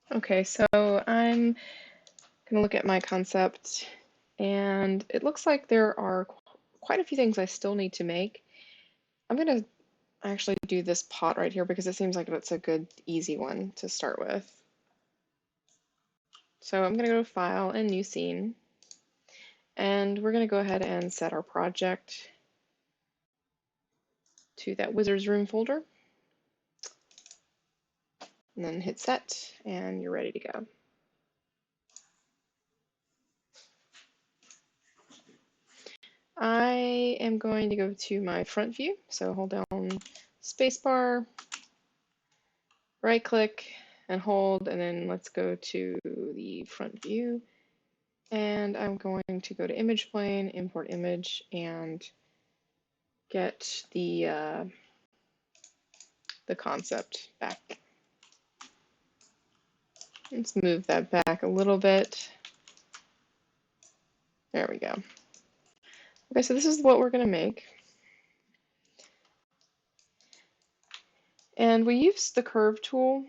Okay, so I'm gonna look at my concept, and it looks like there are quite a few things I still need to make. I'm gonna actually do this pot right here because it seems like that's a good, easy one to start with. So I'm gonna go to File and New Scene, and we're gonna go ahead and set our project to that Wizard's Room folder, and then hit Set, and you're ready to go. I am going to go to my front view, so hold down spacebar, right click and hold, and then let's go to the front view. And I'm going to go to image plane, import image, and get the concept back. Let's move that back a little bit. There we go. Okay, so this is what we're going to make. And we used the curve tool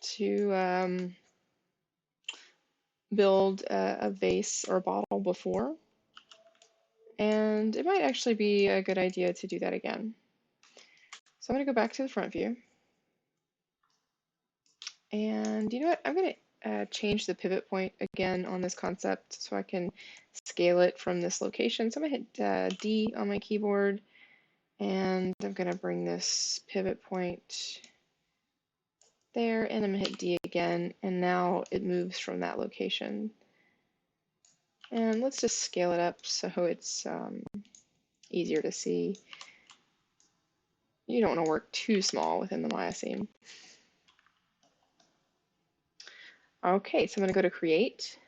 to build a vase or a bottle before. And it might actually be a good idea to do that again. So I'm going to go back to the front view. And you know what? I'm going to change the pivot point again on this concept so I can scale it from this location. So I'm going to hit D on my keyboard, and I'm going to bring this pivot point there, and I'm going to hit D again, and now it moves from that location. And let's just scale it up so it's easier to see. You don't want to work too small within the Maya scene. Okay, so I'm going to go to Create,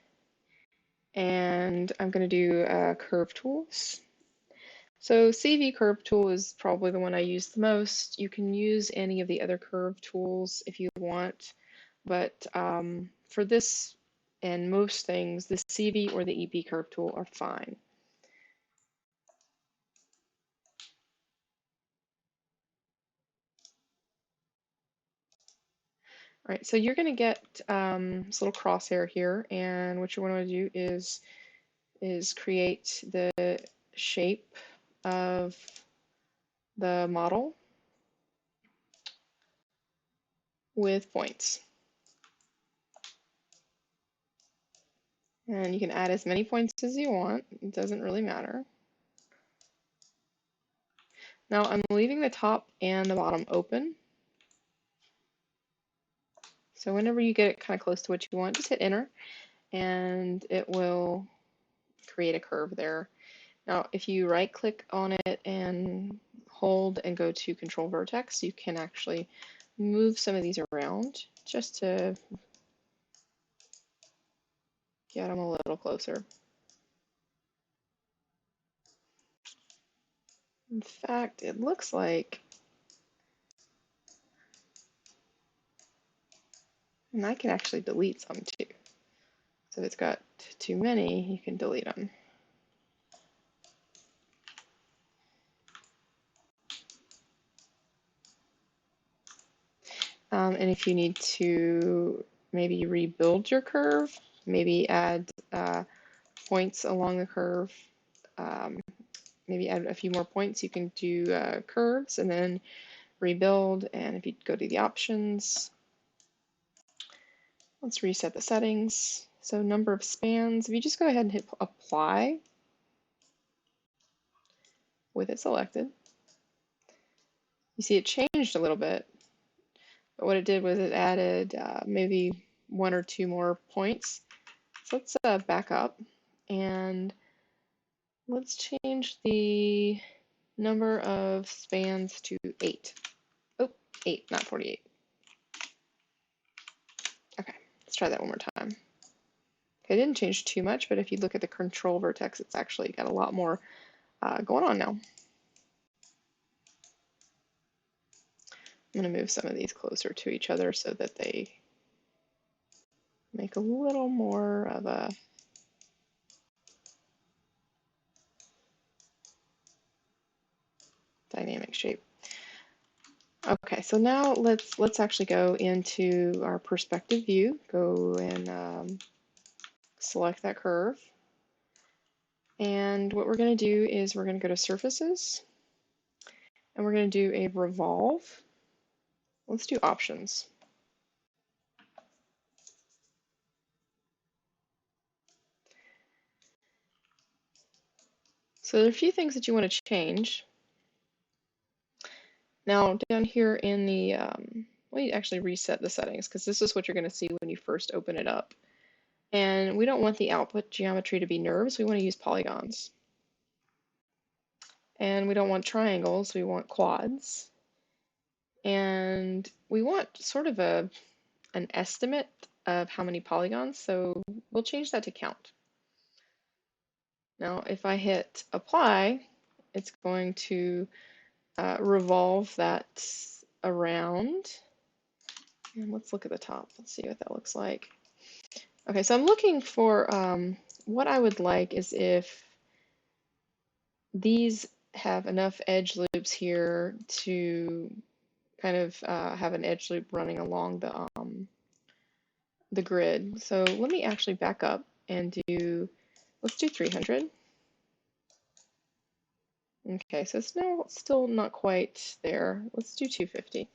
and I'm going to do Curve Tools. So CV Curve Tool is probably the one I use the most. You can use any of the other curve tools if you want, but for this and most things, the CV or the EP Curve Tool are fine. All right, so you're going to get this little crosshair here, and what you want to do is create the shape of the model with points. And you can add as many points as you want. It doesn't really matter. Now I'm leaving the top and the bottom open. So whenever you get it kind of close to what you want, just hit enter and it will create a curve there. Now if you right click on it and hold and go to control vertex, you can actually move some of these around just to get them a little closer. In fact, it looks like, and I can actually delete some too. So if it's got too many, you can delete them. And if you need to maybe rebuild your curve, maybe add points along the curve, maybe add a few more points, you can do curves and then rebuild. And if you go to the options, let's reset the settings. So number of spans, if you just go ahead and hit apply with it selected, you see it changed a little bit. But what it did was it added maybe one or two more points. So let's back up and let's change the number of spans to 8. Oh, 8, not 48. Okay, let's try that one more time. Okay, it didn't change too much, but if you look at the control vertex, it's actually got a lot more going on now. I'm going to move some of these closer to each other so that they make a little more of a dynamic shape. Okay, so now let's actually go into our perspective view. Go and select that curve. And what we're going to do is we're going to go to surfaces and we're going to do a revolve. Let's do options. So there are a few things that you want to change. Now down here in the, let me actually reset the settings because this is what you're going to see when you first open it up. And we don't want the output geometry to be nerves, we want to use polygons. And we don't want triangles, we want quads. And we want sort of an estimate of how many polygons, so we'll change that to count. Now if I hit apply, it's going to revolve that around. And let's look at the top. Let's see what that looks like. Okay, so I'm looking for what I would like is if these have enough edge loops here to kind of have an edge loop running along the grid. So let me actually back up and let's do 300. Okay, so it's now still not quite there. Let's do 250.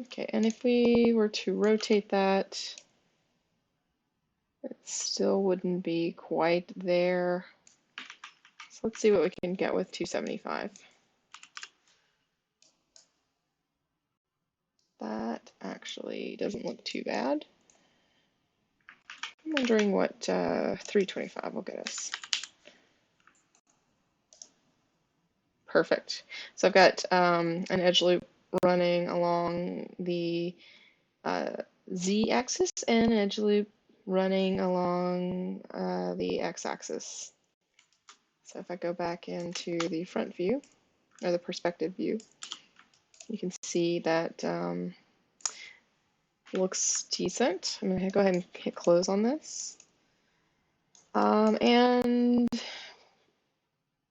Okay, and if we were to rotate that, it still wouldn't be quite there. So let's see what we can get with 275. That actually doesn't look too bad. I'm wondering what 325 will get us. Perfect. So I've got an edge loop running along the z-axis and an edge loop running along the x-axis. So if I go back into the front view, or the perspective view, you can see that looks decent. I'm going to go ahead and hit close on this. And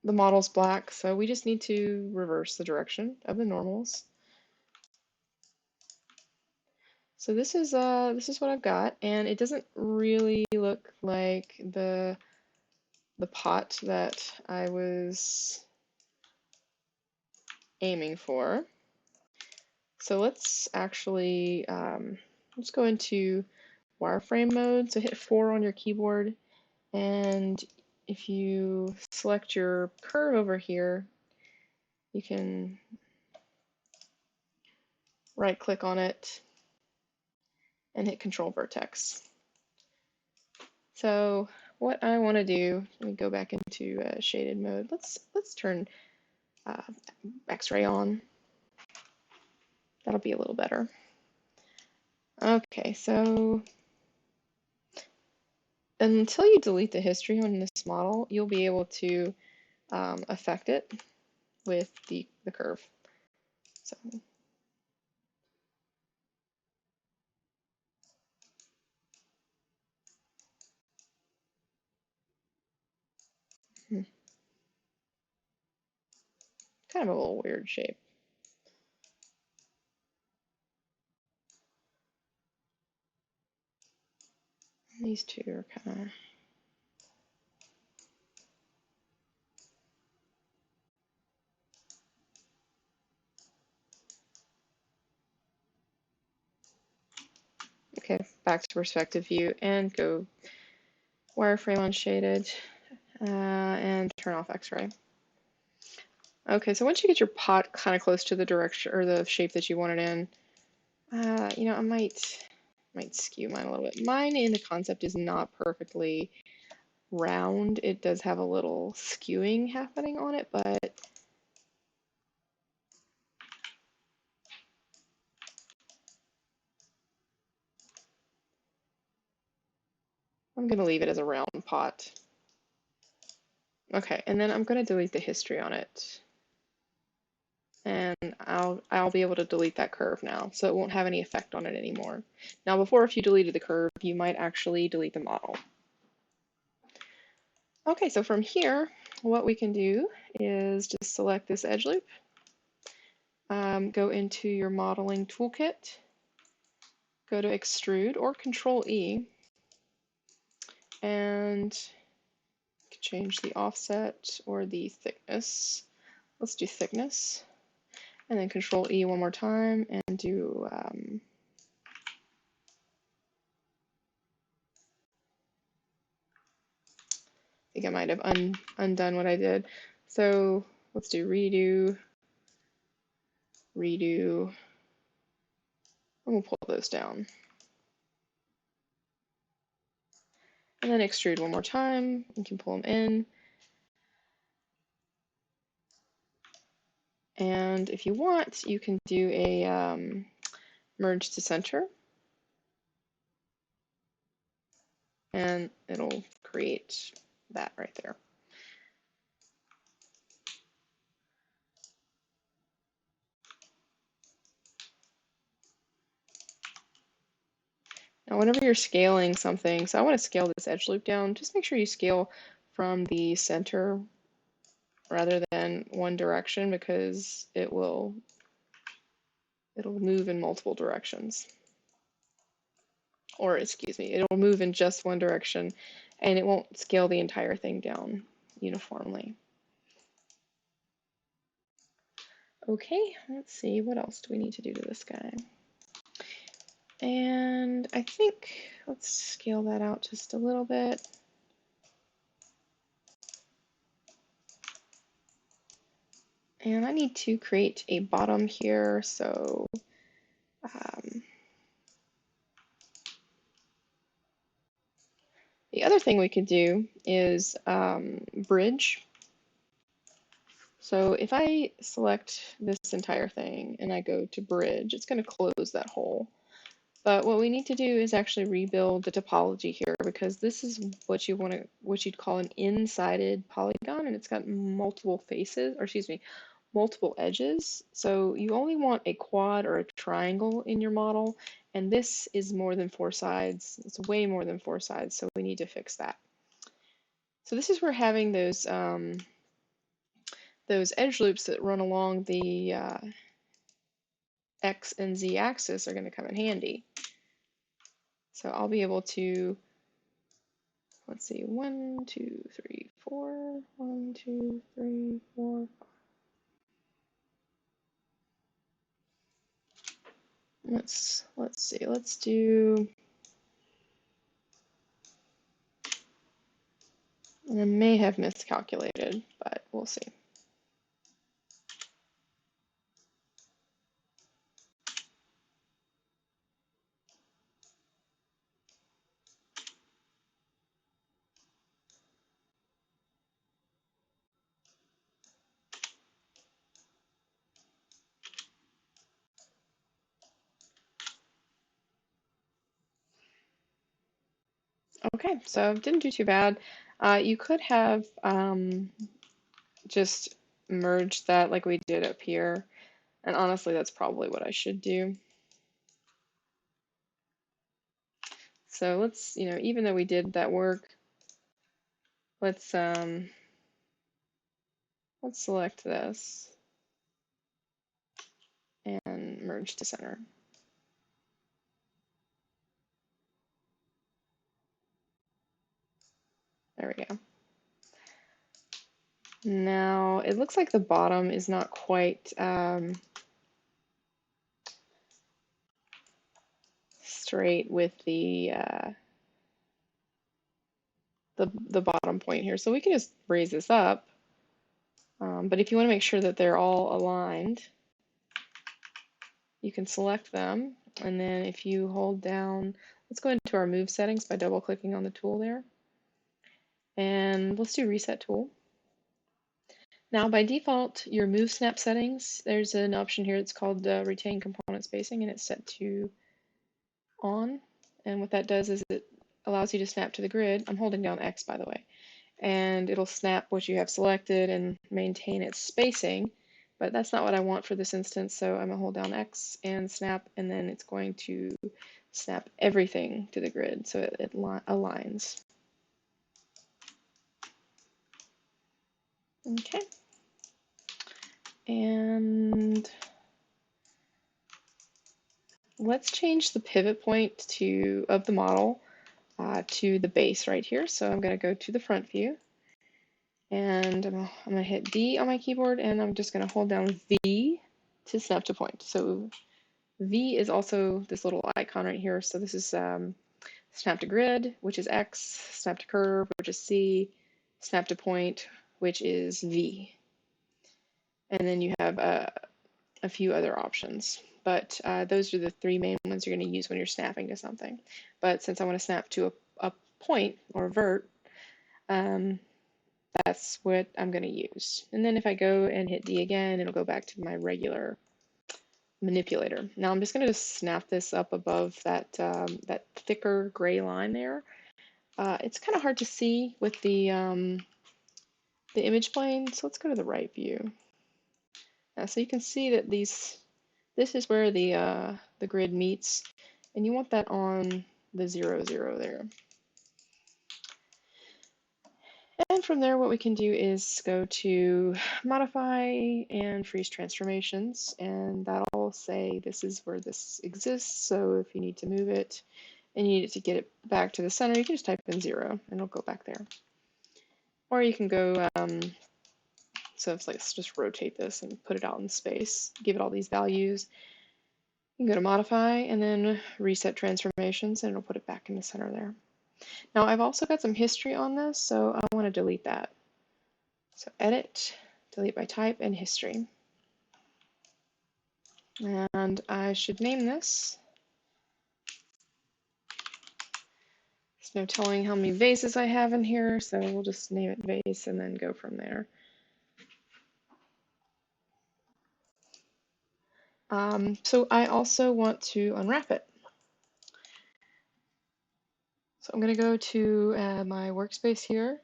the model's black, so we just need to reverse the direction of the normals. So this is what I've got, and it doesn't really look like the pot that I was aiming for. So let's actually let's go into wireframe mode. So hit 4 on your keyboard, and if you select your curve over here, you can right click on it and hit Control Vertex. So what I want to do, let me go back into shaded mode. Let's turn X-ray on. That'll be a little better. Okay, so until you delete the history on this model, you'll be able to affect it with the curve. So kind of a little weird shape. These two are kind of okay. Back to perspective view and go wireframe on shaded and turn off X-ray. Okay, so once you get your pot kind of close to the direction or the shape that you want it in, you know, I might skew mine a little bit. Mine in the concept is not perfectly round. It does have a little skewing happening on it, but I'm going to leave it as a round pot. Okay, and then I'm going to delete the history on it. And I'll be able to delete that curve now, so it won't have any effect on it anymore. Now before, if you deleted the curve, you might actually delete the model. Okay, so from here, what we can do is just select this edge loop, go into your modeling toolkit, go to extrude or Control E, and change the offset or the thickness. Let's do thickness, and then Control E one more time and do I think I might have undone what I did. So let's do redo, redo, and we'll pull those down. And then extrude one more time. You can pull them in. And if you want, you can do a merge to center. And it'll create that right there. Now, whenever you're scaling something, so I want to scale this edge loop down, just make sure you scale from the center rather than one direction, because it'll move in multiple directions. Or excuse me, it'll move in just one direction and it won't scale the entire thing down uniformly. Okay, let's see, what else do we need to do to this guy? And I think, let's scale that out just a little bit. And I need to create a bottom here, so the other thing we could do is bridge. So if I select this entire thing and I go to bridge, it's going to close that hole. But what we need to do is actually rebuild the topology here, because this is what you'd call an in-sided polygon, and it's got multiple faces, or excuse me, multiple edges. So you only want a quad or a triangle in your model, and this is more than 4 sides. It's way more than 4 sides, so we need to fix that. So this is where having those edge loops that run along the X and Z axis are going to come in handy. So I'll be able to, let's see, 1, 2, 3, 4, 1, 2, 3, 4, 5. Let's see, let's do, and I may have miscalculated, but we'll see. Okay, so didn't do too bad. You could have just merged that like we did up here, and honestly, that's probably what I should do. So let's, even though we did that work, let's select this and merge to center. There we go. Now it looks like the bottom is not quite straight with the bottom point here, so we can just raise this up. But if you want to make sure that they're all aligned, you can select them, and then if you hold down, let's go into our move settings by double clicking on the tool there, and let's do reset tool. Now by default, your move snap settings, there's an option here that's called retain component spacing, and it's set to on, and what that does is it allows you to snap to the grid. I'm holding down X, by the way, and it'll snap what you have selected and maintain its spacing. But that's not what I want for this instance, so I'm going to hold down X and snap, and then it's going to snap everything to the grid so it aligns. Okay. And let's change the pivot point of the model to the base right here. So I'm going to go to the front view, and I'm going to hit D on my keyboard, and I'm just going to hold down V to snap to point. So V is also this little icon right here. So this is snap to grid, which is X, snap to curve, which is C, snap to point, which is V. And then you have a few other options, but those are the three main ones you're going to use when you're snapping to something. But since I want to snap to a point or a vert, that's what I'm going to use. And then if I go and hit D again, it'll go back to my regular manipulator. Now I'm just going to snap this up above that that thicker gray line there. It's kind of hard to see with the image plane, so let's go to the right view. So you can see that this is where the grid meets, and you want that on the 0, 0 there. And from there, what we can do is go to modify and freeze transformations, and that'll say this is where this exists. So if you need to move it and you need it to get it back to the center, you can just type in 0 and it'll go back there. Or you can go, so it's like, let's just rotate this and put it out in space, give it all these values. You can go to modify and then reset transformations, and it'll put it back in the center there. Now I've also got some history on this, so I want to delete that. So edit, delete by type, and history. And I should name this. There's no telling how many vases I have in here, so we'll just name it vase and then go from there. So I also want to unwrap it. So I'm going to go to my workspace here,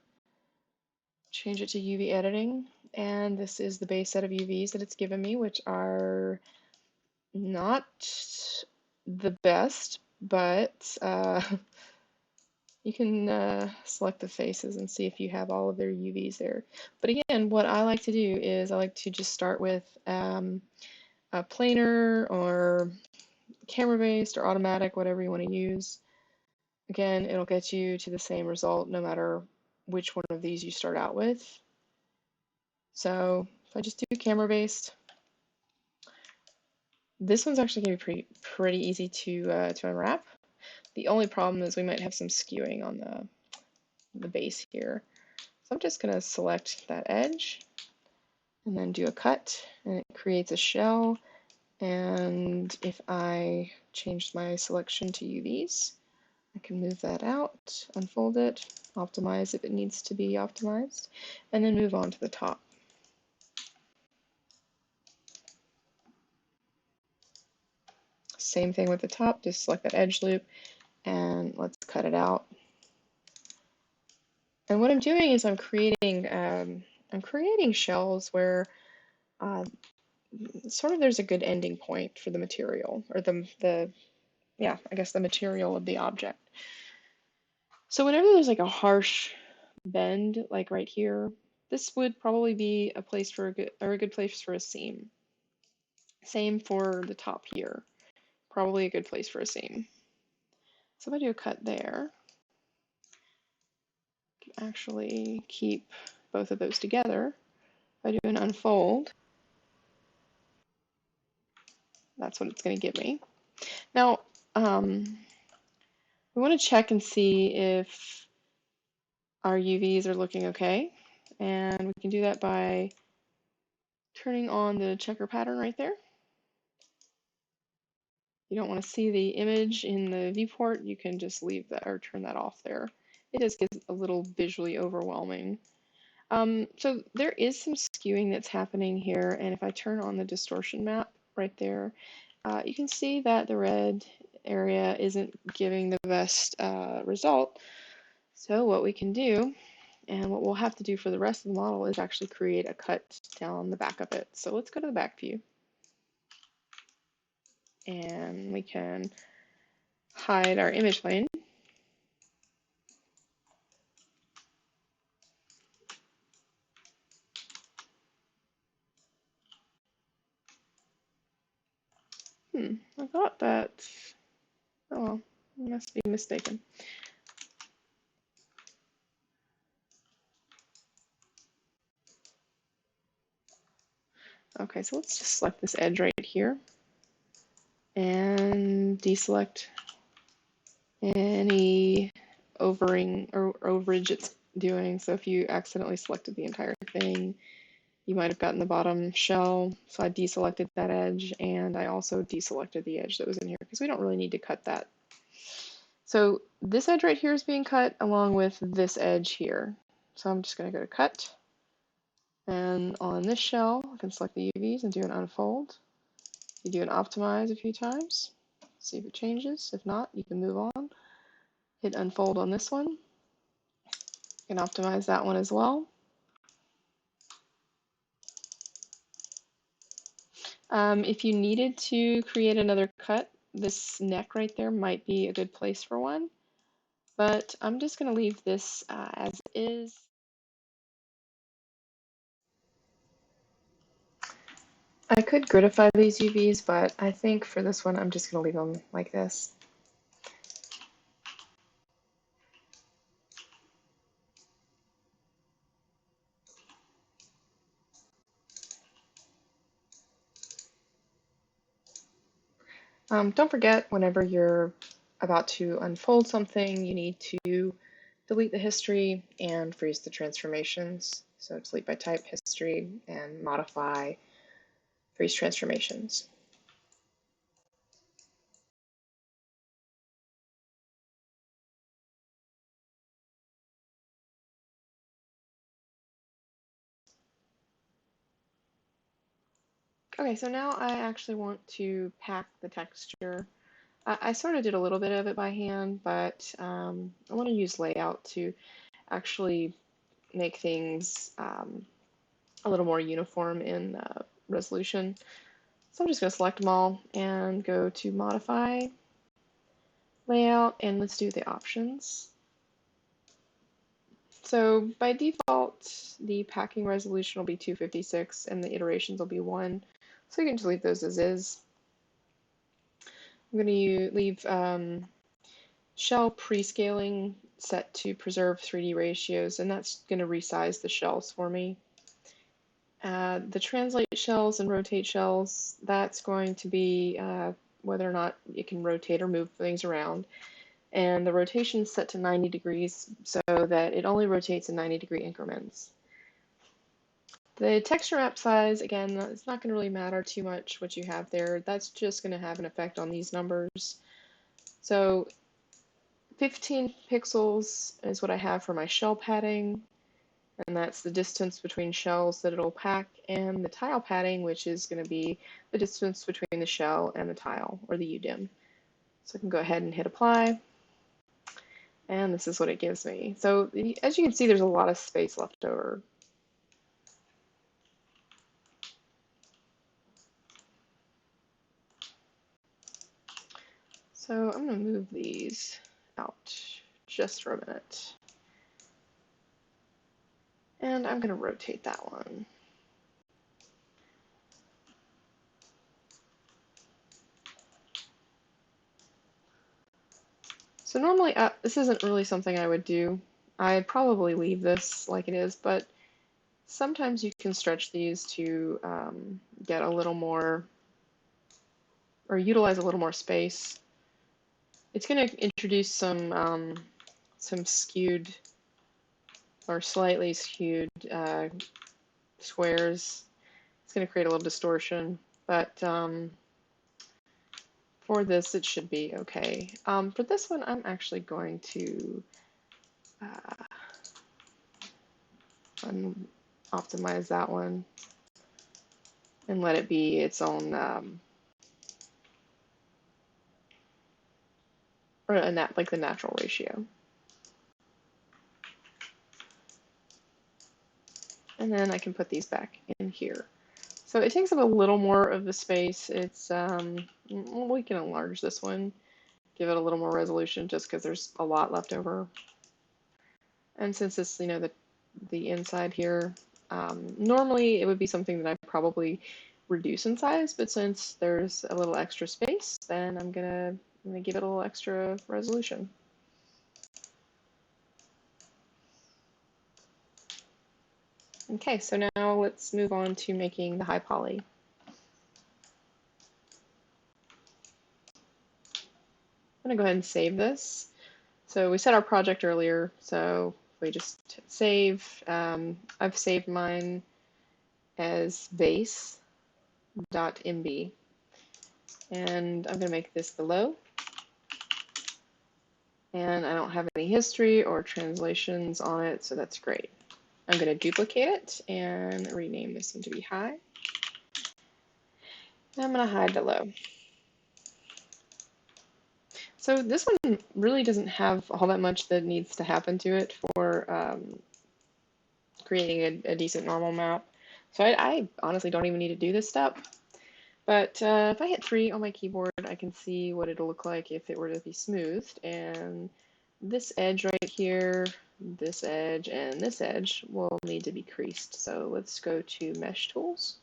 change it to UV editing, and this is the base set of UVs that it's given me, which are not the best, but you can select the faces and see if you have all of their UVs there. But again, what I like to do is I like to just start with a planar or camera-based or automatic, whatever you want to use. Again, it'll get you to the same result no matter which one of these you start out with. So if I just do camera-based, this one's actually going to be pretty easy to unwrap. The only problem is we might have some skewing on the base here. So I'm just going to select that edge and then do a cut, and it creates a shell. And if I change my selection to UVs, I can move that out, unfold it, optimize if it needs to be optimized, and then move on to the top. Same thing with the top, just select that edge loop and let's cut it out. And what I'm doing is I'm creating shells where sort of there's a good ending point for the material, or yeah, I guess the material of the object. So whenever there's like a harsh bend, like right here, this would probably be a place for a good place for a seam. Same for the top here, probably a good place for a seam. So if I do a cut there, I can actually keep both of those together. If I do an unfold, that's what it's going to give me. Now, we want to check and see if our UVs are looking okay, and we can do that by turning on the checker pattern right there. You don't want to see the image in the viewport, you can just leave that or turn that off there. It just gets a little visually overwhelming. So there is some skewing that's happening here, and if I turn on the distortion map right there, you can see that the red area isn't giving the best result. So what we can do, and what we'll have to do for the rest of the model, is actually create a cut down the back of it. So let's go to the back view. And we can hide our image plane. I thought that, oh well, I must be mistaken. Okay, so let's just select this edge right here and deselect any overing or overage it's doing. So if you accidentally selected the entire thing, you might have gotten the bottom shell. So I deselected that edge, and I also deselected the edge that was in here because we don't really need to cut that. So this edge right here is being cut along with this edge here. So I'm just going to go to cut, and on this shell I can select the UVs and do an unfold. You do an optimize a few times, see if it changes. If not, you can move on. Hit unfold on this one. You can optimize that one as well. If you needed to create another cut, this neck right there might be a good place for one, but I'm just going to leave this as is. I could gridify these UVs, but I think for this one, I'm just going to leave them like this. Don't forget, whenever you're about to unfold something, you need to delete the history and freeze the transformations. So delete by type, history, and modify, freeze transformations. Okay, so now I actually want to pack the texture. I sort of did a little bit of it by hand, but I want to use layout to actually make things a little more uniform in resolution. So I'm just going to select them all and go to modify, layout, and let's do the options. So by default, the packing resolution will be 256 and the iterations will be 1. So you can just leave those as is. I'm going to leave shell prescaling set to preserve 3D ratios, and that's going to resize the shells for me. The translate shells and rotate shells, that's going to be whether or not it can rotate or move things around. And the rotation is set to 90 degrees so that it only rotates in 90-degree increments. The texture map size, again, it's not going to really matter too much what you have there. That's just going to have an effect on these numbers. So 15 pixels is what I have for my shell padding, and that's the distance between shells that it'll pack, and the tile padding, which is going to be the distance between the shell and the tile, or the UDIM. So I can go ahead and hit apply, and this is what it gives me. So as you can see, there's a lot of space left over. So I'm going to move these out just for a minute. And I'm going to rotate that one. So normally, this isn't really something I would do. I'd probably leave this like it is, but sometimes you can stretch these to get a little more, or utilize a little more space. It's going to introduce some skewed or slightly skewed squares. It's going to create a little distortion, but for this it should be okay. For this one, I'm actually going to optimize that one and let it be its own or like the natural ratio. And then I can put these back in here. So it takes up a little more of the space. It's we can enlarge this one, give it a little more resolution just because there's a lot left over. And since it's, the inside here, normally it would be something that I probably reduce in size, but since there's a little extra space, then I'm gonna give it a little extra resolution. Okay, so now let's move on to making the high poly. I'm gonna go ahead and save this. So we set our project earlier, so we just save. I've saved mine as vase.mb, and I'm gonna make this the low. And I don't have any history or translations on it, so that's great. I'm going to duplicate it and rename this one to be high. And I'm going to hide the low. So this one really doesn't have all that much that needs to happen to it for creating a decent normal map. So I honestly don't even need to do this step. But if I hit 3 on my keyboard, I can see what it'll look like if it were to be smoothed. And this edge right here, this edge, and this edge will need to be creased. So let's go to Mesh Tools,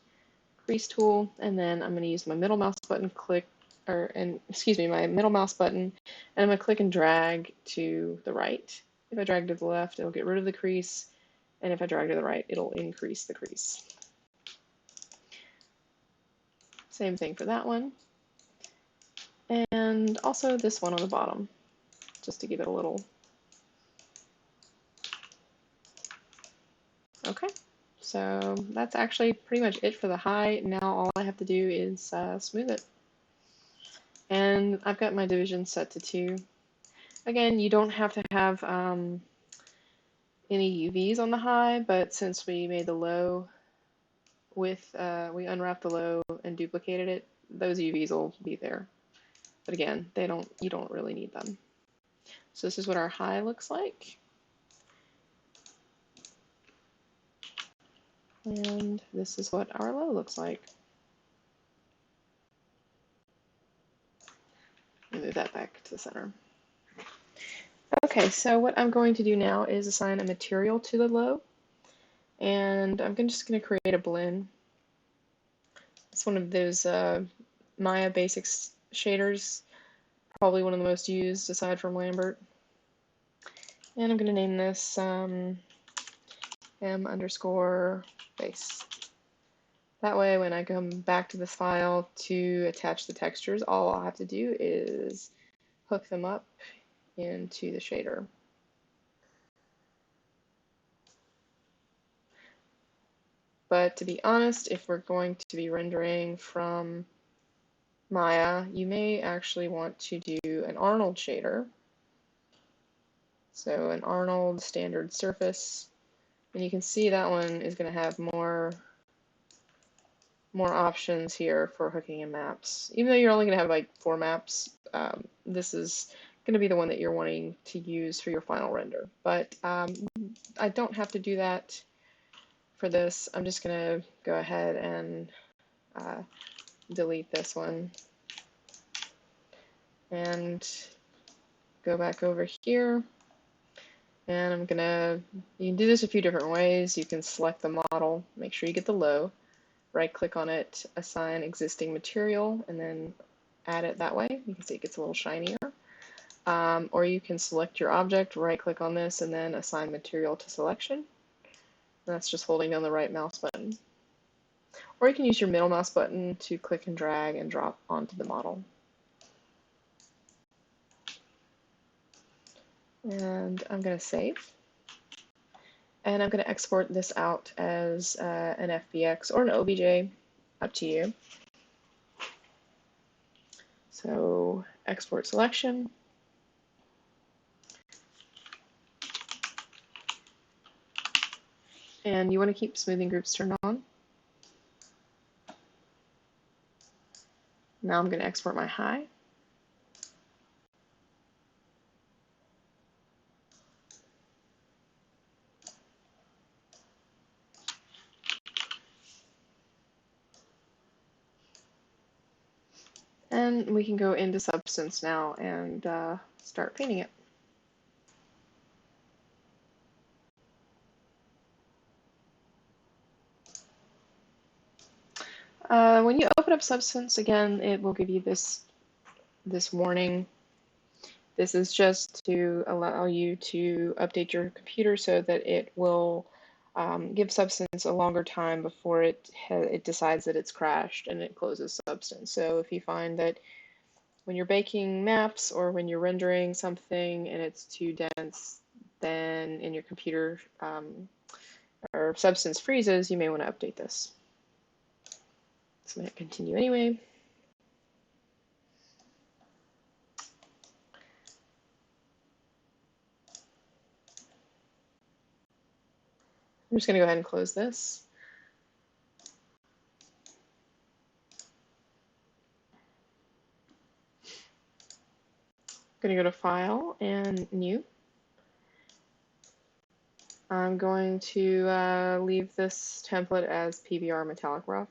Crease Tool, and then I'm going to use my middle mouse button, my middle mouse button, and I'm going to click and drag to the right. If I drag to the left, it'll get rid of the crease, and if I drag to the right, it'll increase the crease. Same thing for that one. And also this one on the bottom, just to give it a little. Okay, so that's actually pretty much it for the high. Now all I have to do is smooth it. And I've got my division set to 2. Again, you don't have to have any UVs on the high, but since we made the low with, we unwrapped the low and duplicated it, those UVs will be there. But again, you don't really need them. So this is what our high looks like. And this is what our low looks like. Move that back to the center. Okay, so what I'm going to do now is assign a material to the low. And I'm just going to create a blend. It's one of those Maya Basics shaders, probably one of the most used aside from Lambert. And I'm going to name this m_base. That way when I come back to this file to attach the textures, all I'll have to do is hook them up into the shader. But to be honest, if we're going to be rendering from Maya, you may actually want to do an Arnold shader. So an Arnold standard surface, and you can see that one is going to have more options here for hooking in maps. Even though you're only going to have like 4 maps, this is going to be the one that you're wanting to use for your final render. But I don't have to do that for this. I'm just going to go ahead and delete this one and go back over here. And you can do this a few different ways. You can select the model, make sure you get the low, right click on it, assign existing material, and then add it that way. You can see it gets a little shinier. Or you can select your object, right click on this, and then assign material to selection. That's just holding down the right mouse button. Or you can use your middle mouse button to click and drag and drop onto the model. And I'm going to save. And I'm going to export this out as an FBX or an OBJ, up to you. So export selection. And you want to keep smoothing groups turned on. Now I'm going to export my high. And we can go into Substance now and start painting it. When you open up Substance, again, it will give you this warning. This is just to allow you to update your computer so that it will give Substance a longer time before it decides that it's crashed and it closes Substance. So if you find that when you're baking maps or when you're rendering something and it's too dense, then in your computer or Substance freezes, you may want to update this. So I'm going to continue anyway. I'm just going to go ahead and close this. I'm going to go to File and New. I'm going to leave this template as PBR Metallic Rough.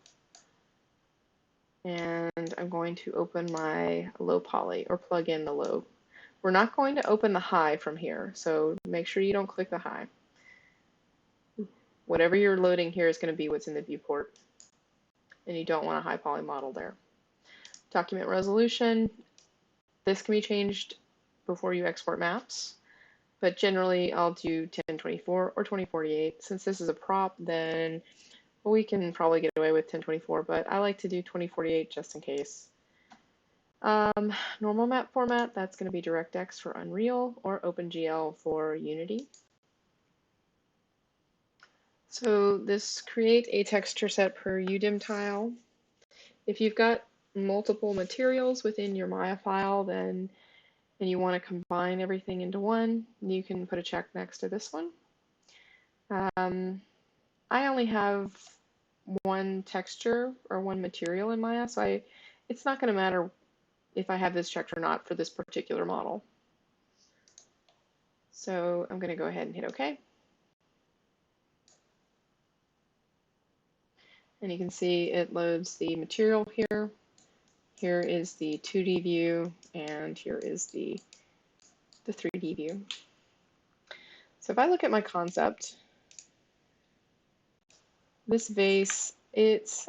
And I'm going to open my low poly, or plug in the low. We're not going to open the high from here, so make sure you don't click the high. Whatever you're loading here is going to be what's in the viewport, and you don't want a high poly model there. Document resolution, this can be changed before you export maps, but generally I'll do 1024 or 2048. Since this is a prop, then we can probably get away with 1024, but I like to do 2048 just in case. Normal map format, that's going to be DirectX for Unreal or OpenGL for Unity. So this create a texture set per UDIM tile. If you've got multiple materials within your Maya file, then and you want to combine everything into one, you can put a check next to this one. I only have one texture or one material in Maya, so it's not going to matter if I have this checked or not for this particular model. So I'm going to go ahead and hit OK. And you can see it loads the material here. Here is the 2D view, and here is the 3D view. So if I look at my concept, this vase, it's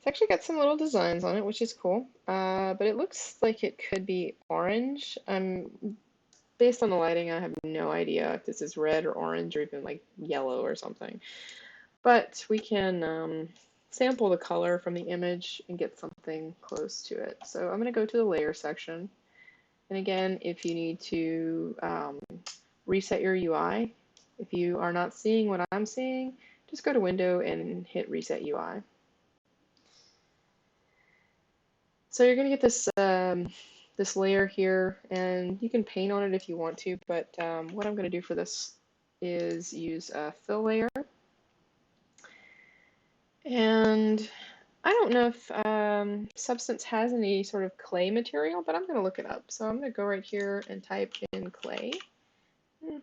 actually got some little designs on it, which is cool, but it looks like it could be orange. Based on the lighting, I have no idea if this is red or orange or even like yellow or something. But we can sample the color from the image and get something close to it. So I'm going to go to the layer section. And again, if you need to reset your UI, if you are not seeing what I'm seeing, just go to Window and hit Reset UI. So you're going to get this this layer here, and you can paint on it if you want to, but what I'm going to do for this is use a fill layer. And I don't know if Substance has any sort of clay material, but I'm going to look it up. So I'm going to go right here and type in clay.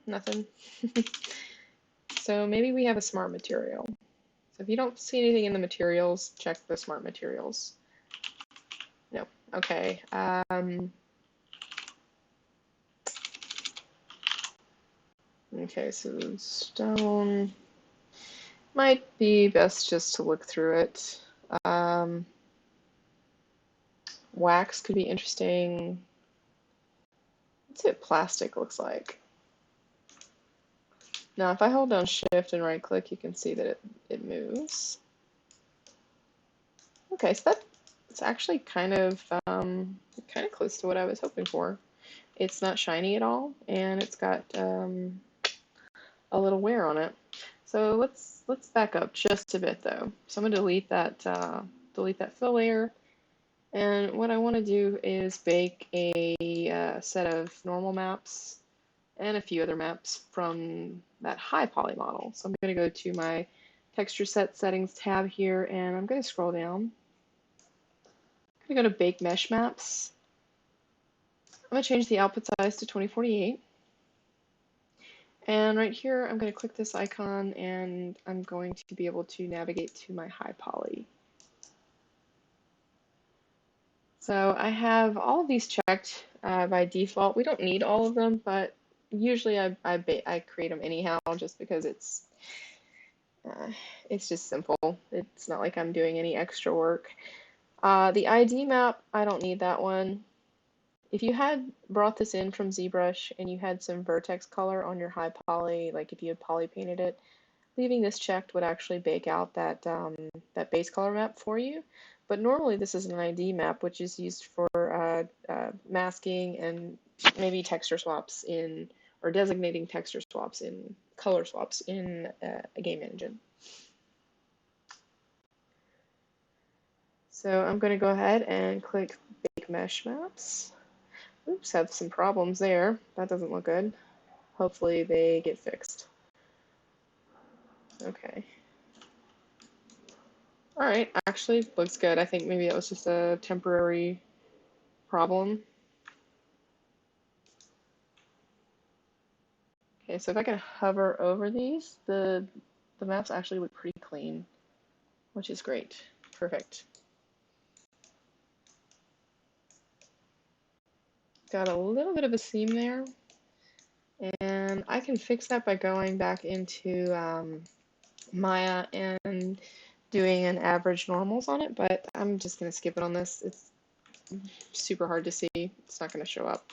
Nothing. So maybe we have a smart material. So if you don't see anything in the materials, check the smart materials. No. Okay. Okay, so stone might be best just to look through it. Wax could be interesting. Let's see what plastic looks like. Now, if I hold down Shift and right click, you can see that it moves. Okay, so that's actually kind of close to what I was hoping for. It's not shiny at all, and it's got a little wear on it. So let's back up just a bit though. So I'm going to delete that fill layer, and what I want to do is bake a set of normal maps and a few other maps from that high poly model. So I'm going to go to my texture set settings tab here, and I'm going to scroll down. I'm going to go to bake mesh maps. I'm going to change the output size to 2048. And right here, I'm going to click this icon, and I'm going to be able to navigate to my high poly. So I have all of these checked by default. We don't need all of them, but usually I create them anyhow just because it's It's just simple. It's not like I'm doing any extra work. The ID map, I don't need that one. If you had brought this in from ZBrush and you had some vertex color on your high poly, like if you had poly painted it, leaving this checked would actually bake out that that base color map for you. But normally this is an ID map, which is used for masking and maybe texture swaps in, or designating texture swaps in, color swaps in a game engine. So I'm going to go ahead and click Bake Mesh Maps. Oops, have some problems there. That doesn't look good. Hopefully they get fixed. Okay. All right, actually looks good. I think maybe that was just a temporary problem. Okay, so if I can hover over these, the maps actually look pretty clean, which is great. Perfect. Got a little bit of a seam there, and I can fix that by going back into Maya and doing an average normals on it, but I'm just going to skip it on this. It's super hard to see. It's not going to show up.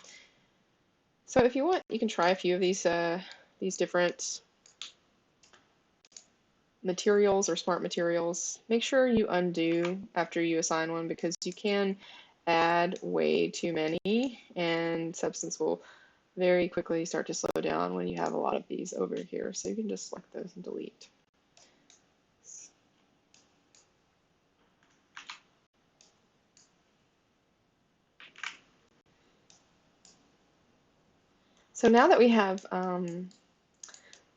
So if you want, you can try a few of these different materials or smart materials. Make sure you undo after you assign one, because you can add way too many and Substance will very quickly start to slow down when you have a lot of these over here. So you can just select those and delete. So now that we have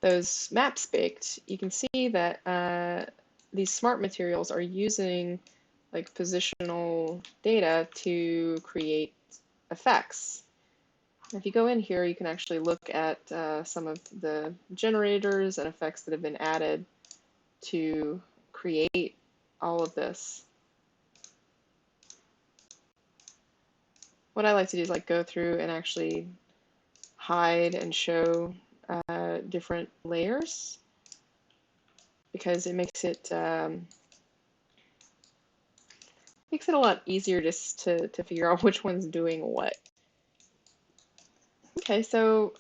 those maps baked, you can see that these smart materials are using like positional data to create effects. If you go in here, you can actually look at some of the generators and effects that have been added to create all of this. What I like to do is like go through and actually hide and show different layers, because it makes it a lot easier just to figure out which one's doing what. Okay, so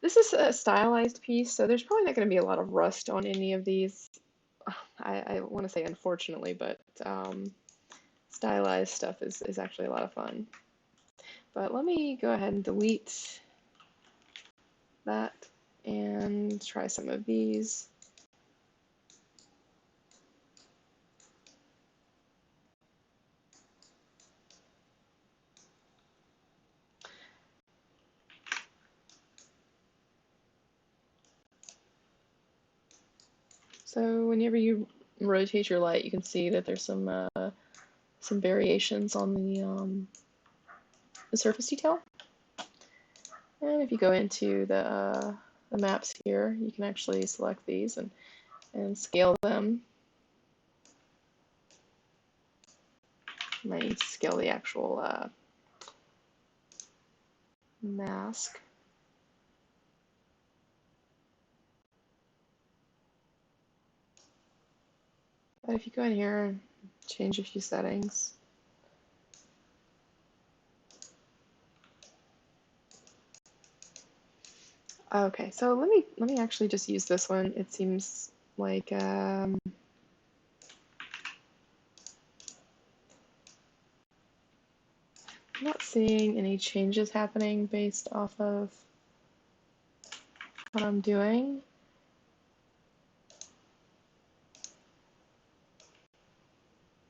this is a stylized piece, so there's probably not going to be a lot of rust on any of these. I want to say unfortunately, but stylized stuff is actually a lot of fun. But let me go ahead and delete that and try some of these. So whenever you rotate your light, you can see that there's some variations on the surface detail. And if you go into the maps here, you can actually select these and scale them. You might need to scale the actual mask. But if you go in here and change a few settings, okay, so let me actually just use this one. It seems like I'm not seeing any changes happening based off of what I'm doing.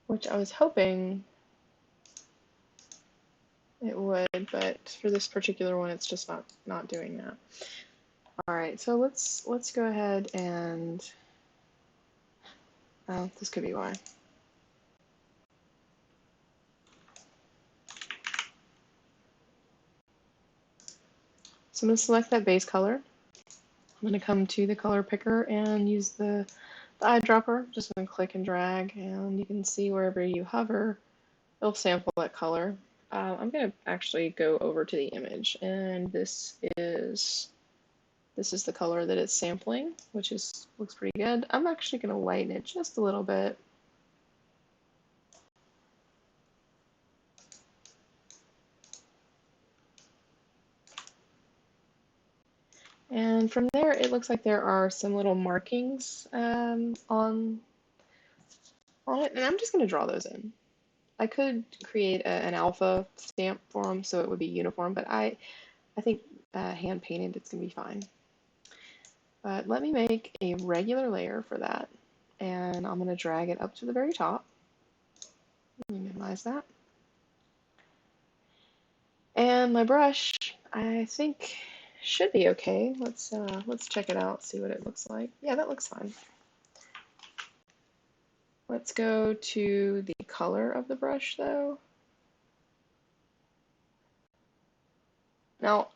Which I was hoping it would, but for this particular one, it's just not doing that. All right, so let's go ahead and this could be why. So I'm going to select that base color. I'm going to come to the color picker and use the eyedropper. Just going to click and drag, and you can see wherever you hover, it'll sample that color. I'm going to actually go over to the image, and this is This is the color that it's sampling, which looks pretty good. I'm actually going to lighten it just a little bit. And from there, it looks like there are some little markings on it, and I'm just going to draw those in. I could create an alpha stamp for them so it would be uniform, but I think hand painted, it's going to be fine. But let me make a regular layer for that, and I'm going to drag it up to the very top. Let me minimize that. And my brush, I think, should be okay. Let's check it out, see what it looks like. Yeah, that looks fine. Let's go to the color of the brush, though. Now,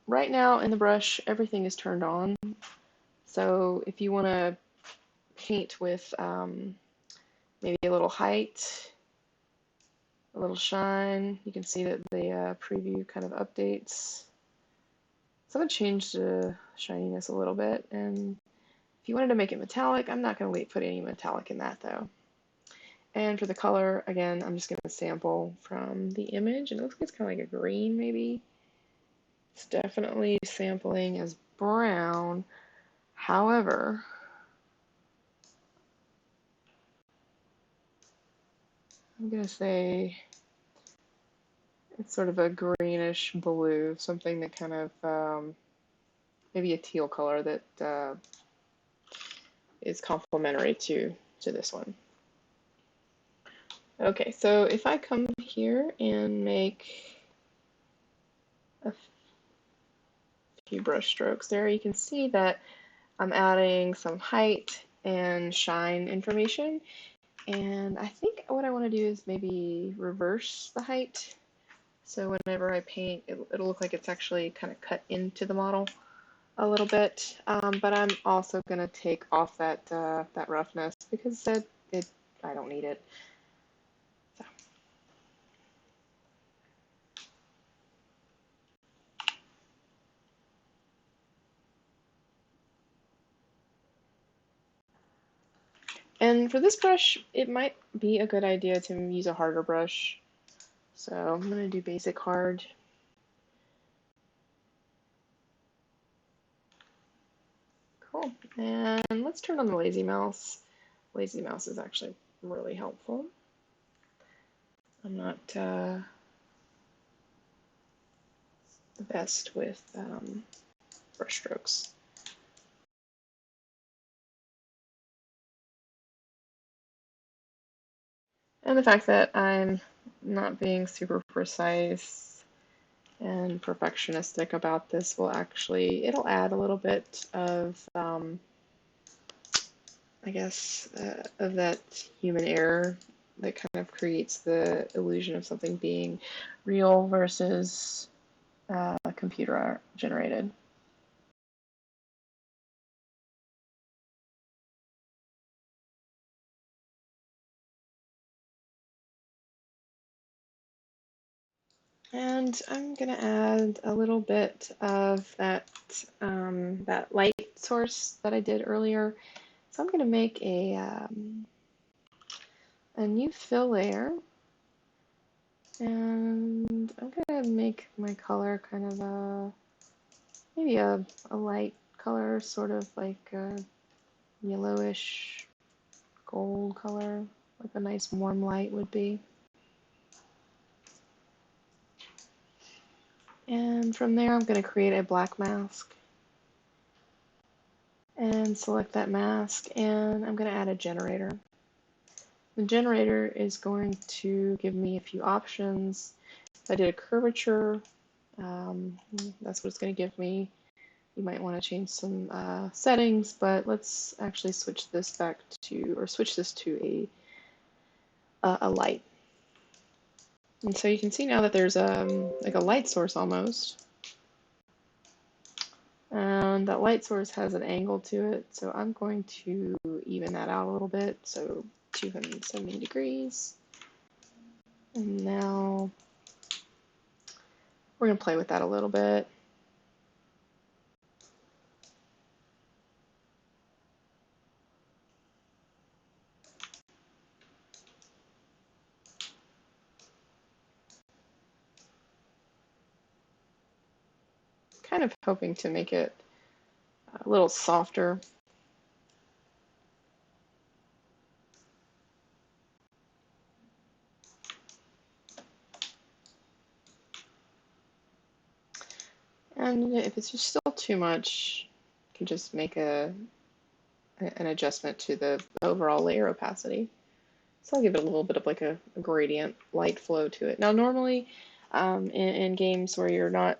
right now in the brush, everything is turned on. So if you want to paint with maybe a little height, a little shine, you can see that the preview kind of updates. So I'm going to change the shininess a little bit. And if you wanted to make it metallic, I'm not going to put any metallic in that though. And for the color, again, I'm just going to sample from the image. And it looks like it's kind of like a green maybe. It's definitely sampling as brown. However, I'm going to say it's sort of a greenish blue, something that kind of, maybe a teal color that is complementary to this one. Okay, so if I come here and make a few brush strokes there, you can see that I'm adding some height and shine information. And I think what I want to do is maybe reverse the height. So whenever I paint, it'll look like it's actually kind of cut into the model a little bit. But I'm also going to take off that roughness because I don't need it. So. And for this brush, it might be a good idea to use a harder brush. So I'm going to do basic hard. Cool. And let's turn on the lazy mouse. Lazy mouse is actually really helpful. I'm not the best with brush strokes. And the fact that I'm not being super precise and perfectionistic about this it'll add a little bit of, I guess, of that human error that kind of creates the illusion of something being real versus computer generated. And I'm gonna add a little bit of that light source that I did earlier. So I'm gonna make a new fill layer, and I'm gonna make my color kind of maybe a light color, sort of like a yellowish gold color, like a nice warm light would be. And from there, I'm going to create a black mask and select that mask, and I'm going to add a generator. The generator is going to give me a few options. If I did a curvature, that's what it's going to give me. You might want to change some settings, but let's actually switch this to a light. And so you can see now that there's like a light source almost. And that light source has an angle to it, so I'm going to even that out a little bit, so 270 degrees. And now we're going to play with that a little bit. kind of hoping to make it a little softer. And if it's just still too much, you can just make an adjustment to the overall layer opacity. So I'll give it a little bit of like a gradient light flow to it. Now normally in games where you're not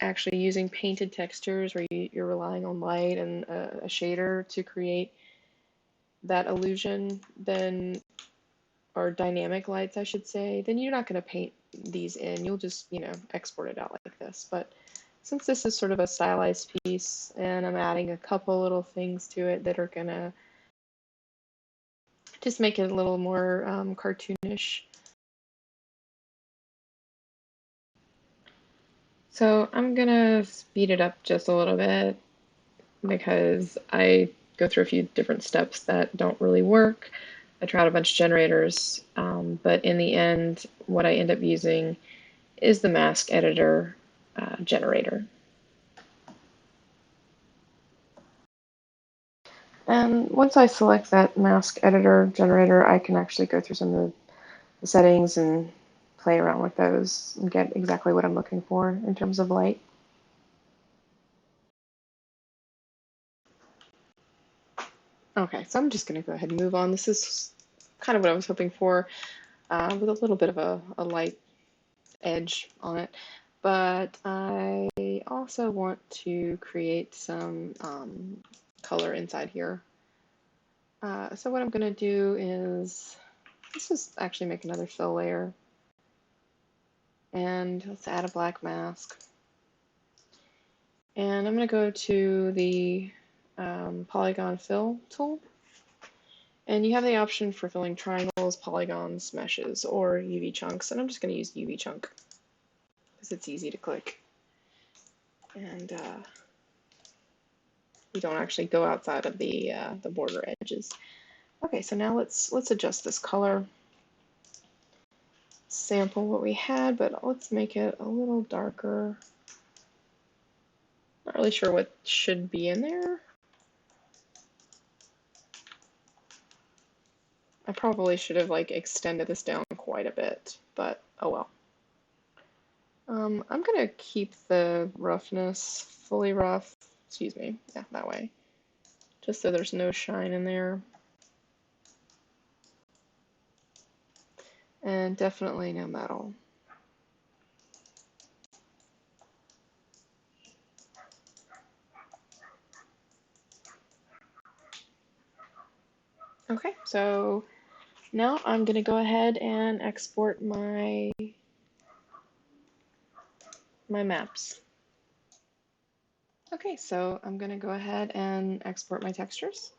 actually using painted textures, where you're relying on light and a shader to create that illusion, then, or dynamic lights I should say, then you're not going to paint these in. You'll just, export it out like this. But since this is sort of a stylized piece and I'm adding a couple little things to it that are going to just make it a little more cartoonish. So I'm going to speed it up just a little bit because I go through a few different steps that don't really work. I tried a bunch of generators, but in the end, what I end up using is the mask editor generator. And once I select that mask editor generator, I can actually go through some of the settings and play around with those and get exactly what I'm looking for in terms of light. Okay, so I'm just going to go ahead and move on. This is kind of what I was hoping for, with a little bit of a light edge on it. But I also want to create some color inside here. So what I'm going to do is, let's just actually make another fill layer. And let's add a black mask. And I'm going to go to the polygon fill tool. And you have the option for filling triangles, polygons, meshes, or UV chunks. And I'm just going to use UV chunk because it's easy to click. And you don't actually go outside of the border edges. Okay, so now let's adjust this color. Sample what we had, but let's make it a little darker. Not really sure what should be in there. I probably should have like extended this down quite a bit, but oh well. I'm gonna keep the roughness fully rough. Excuse me, yeah, that way. Just so there's no shine in there. And definitely no metal. Okay, so now I'm gonna go ahead and export my maps. Okay, so I'm gonna go ahead and export my textures.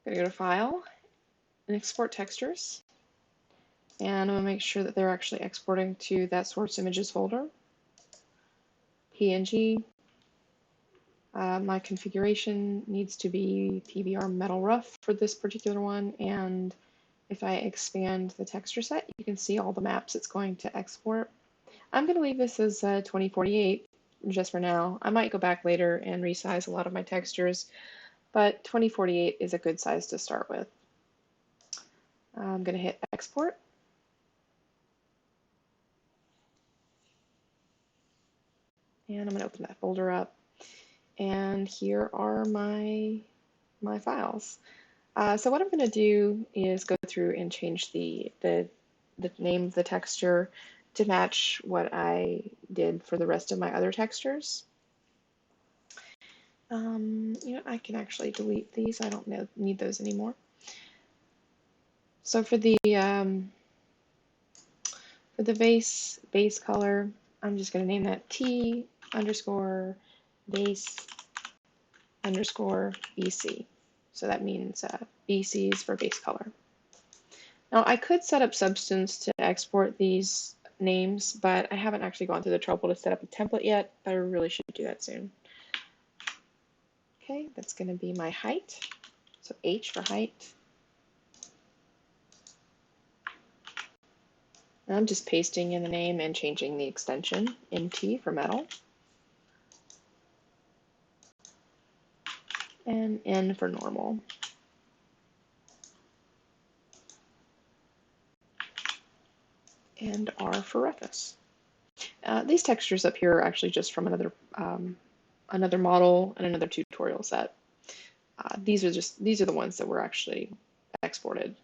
I'm gonna go to File and Export Textures. And I'm gonna make sure that they're actually exporting to that source images folder. PNG. My configuration needs to be PBR Metal Rough for this particular one, and if I expand the texture set, you can see all the maps it's going to export. I'm going to leave this as 2048 just for now. I might go back later and resize a lot of my textures, but 2048 is a good size to start with. I'm going to hit export. And I'm going to open that folder up. And here are my files. So what I'm going to do is go through and change the name of the texture to match what I did for the rest of my other textures. I can actually delete these. I don't need those anymore. So for the base color, I'm just going to name that T underscore base underscore BC. So that means BC's for base color. Now I could set up Substance to export these names, but I haven't actually gone through the trouble to set up a template yet, but I really should do that soon. Okay, that's going to be my height. So H for height. And I'm just pasting in the name and changing the extension MT for metal and N for normal. And R for rufus. These textures up here are actually just from another model and another tutorial set. These are the ones that were actually exported.